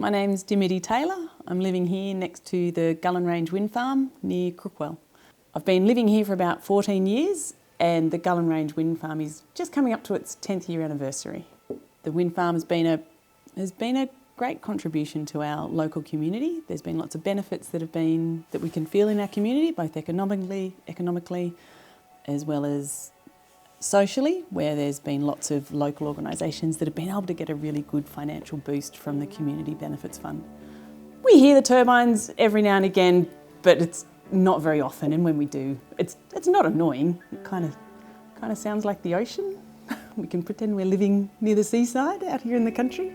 My name's Dimity Taylor. I'm living here next to the Goulburn Range wind farm near Crookwell. I've been living here for about 14 years and the Goulburn Range wind farm is just coming up to its 10th year anniversary. The wind farm has been a great contribution to our local community. There's been lots of benefits that we can feel in our community, both economically, as well as socially, where there's been lots of local organisations that have been able to get a really good financial boost from the Community Benefits Fund. We hear the turbines every now and again, but it's not very often, and when we do, it's not annoying. It kind of sounds like the ocean. We can pretend we're living near the seaside out here in the country.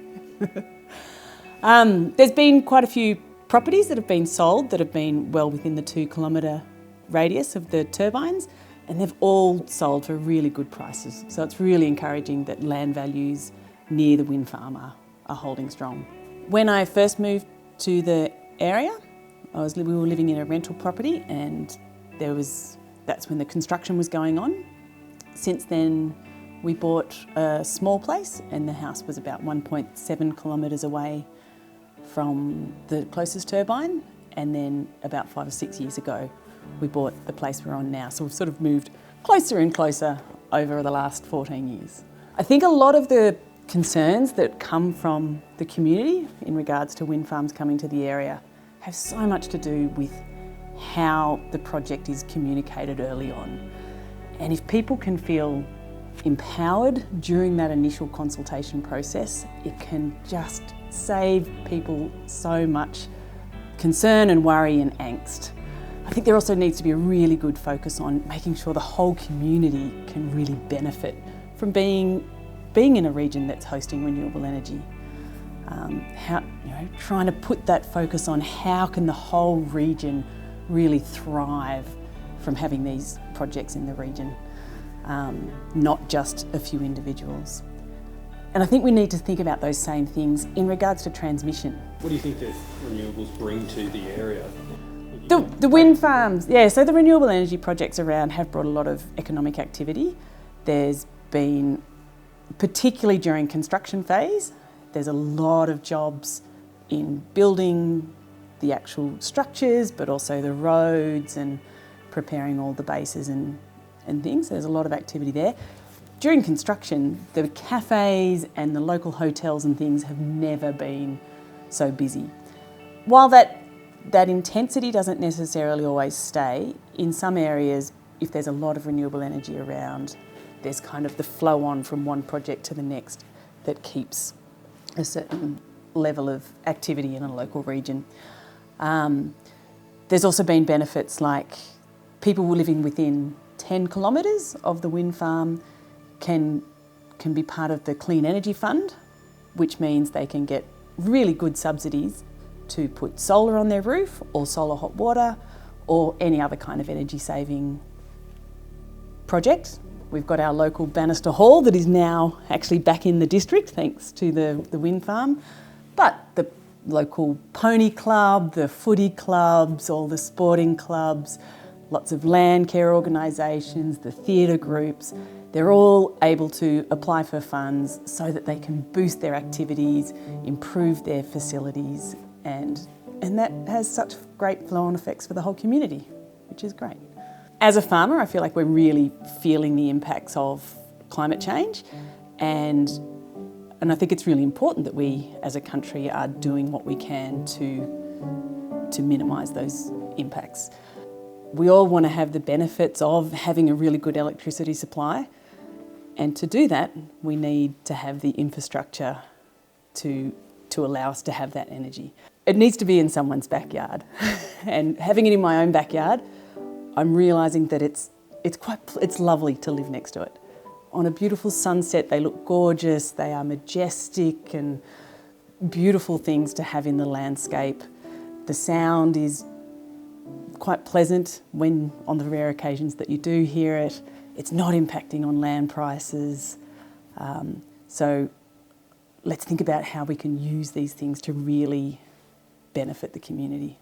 There's been quite a few properties that have been sold that have been well within the 2 kilometre radius of the turbines, and they've all sold for really good prices. So it's really encouraging that land values near the wind farm are holding strong. When I first moved to the area, we were living in a rental property, and that's when the construction was going on. Since then, we bought a small place, and the house was about 1.7 kilometres away from the closest turbine, and then about 5 or 6 years ago, we bought the place we're on now. So we've sort of moved closer and closer over the last 14 years. I think a lot of the concerns that come from the community in regards to wind farms coming to the area have so much to do with how the project is communicated early on. And if people can feel empowered during that initial consultation process, it can just save people so much concern and worry and angst. I think there also needs to be a really good focus on making sure the whole community can really benefit from being in a region that's hosting renewable energy. Trying to put that focus on how can the whole region really thrive from having these projects in the region, not just a few individuals. And I think we need to think about those same things in regards to transmission. What do you think that renewables bring to the area? The wind farms, so the renewable energy projects around have brought a lot of economic activity. There's been, particularly during construction phase, there's a lot of jobs in building the actual structures, but also the roads and preparing all the bases and things. There's a lot of activity there. During construction, the cafes and the local hotels and things have never been so busy. While that intensity doesn't necessarily always stay, in some areas, if there's a lot of renewable energy around, there's kind of the flow on from one project to the next that keeps a certain level of activity in a local region. There's also been benefits like people living within 10 kilometres of the wind farm can be part of the Clean Energy Fund, which means they can get really good subsidies to put solar on their roof or solar hot water or any other kind of energy saving project. We've got our local Bannister Hall that is now actually back in the district thanks to the wind farm. But the local pony club, the footy clubs, all the sporting clubs, lots of land care organisations, the theatre groups, they're all able to apply for funds so that they can boost their activities, improve their facilities, and that has such great flow-on effects for the whole community, which is great. As a farmer, I feel like we're really feeling the impacts of climate change, and I think it's really important that we as a country are doing what we can to minimise those impacts. We all want to have the benefits of having a really good electricity supply, and to do that we need to have the infrastructure to allow us to have that energy. It needs to be in someone's backyard and having it in my own backyard, I'm realising that it's lovely to live next to it. On a beautiful sunset they look gorgeous, they are majestic and beautiful things to have in the landscape. The sound is quite pleasant when, on the rare occasions that you do hear it. It's not impacting on land prices. So let's think about how we can use these things to really benefit the community.